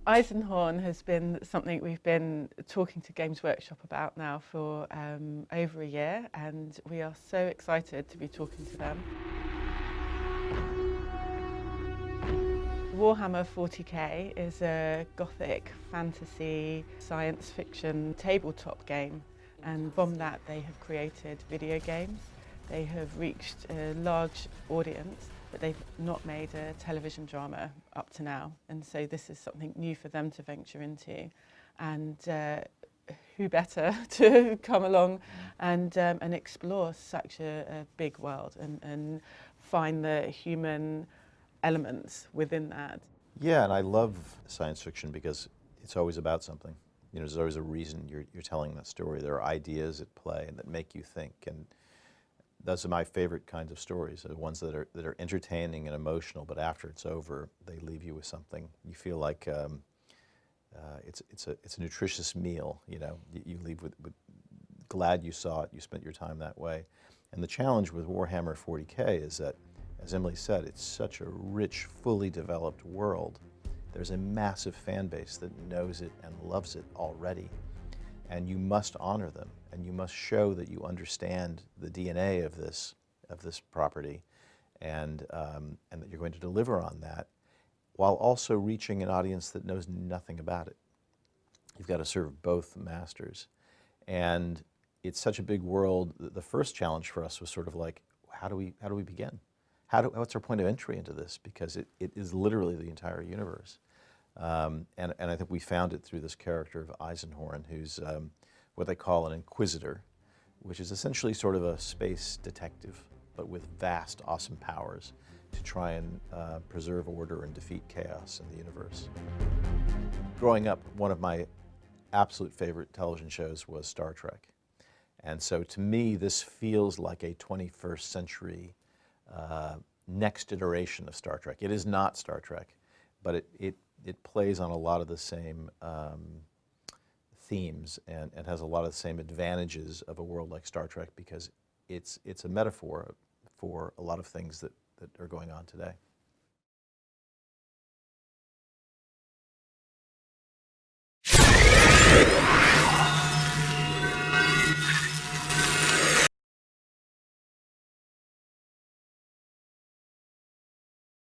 Eisenhorn has been something we've been talking to Games Workshop about now for over a year, and we are so excited to be talking to them. Warhammer 40k is a gothic fantasy science fiction tabletop game, and from that they have created video games. They have reached a large audience, but they've not made a television drama up to now, and so this is something new for them to venture into. And who better to come along and explore such a big world and find the human elements within that. Yeah, and I love science fiction because it's always about something. You know, there's always a reason you're telling that story. There are ideas at play and that make you think, and those are my favorite kinds of stories, the ones that are entertaining and emotional, but after it's over, they leave you with something. You feel like it's a nutritious meal. You know, you leave with glad you saw it, you spent your time that way. And the challenge with Warhammer 40k is that, as Emily said, it's such a rich, fully developed world. There's a massive fan base that knows it and loves it already. And you must honor them, and you must show that you understand the DNA of this property, and that you're going to deliver on that, while also reaching an audience that knows nothing about it. You've got to serve both masters, and it's such a big world. The first challenge for us was sort of like, how do we begin? What's our point of entry into this? Because it is literally the entire universe. And I think we found it through this character of Eisenhorn, who's what they call an inquisitor, which is essentially sort of a space detective, but with vast, awesome powers to try and preserve order and defeat chaos in the universe. Growing up, one of my absolute favorite television shows was Star Trek. And so to me, this feels like a 21st century next iteration of Star Trek. It is not Star Trek, but it plays on a lot of the same themes and has a lot of the same advantages of a world like Star Trek, because it's a metaphor for a lot of things that are going on today.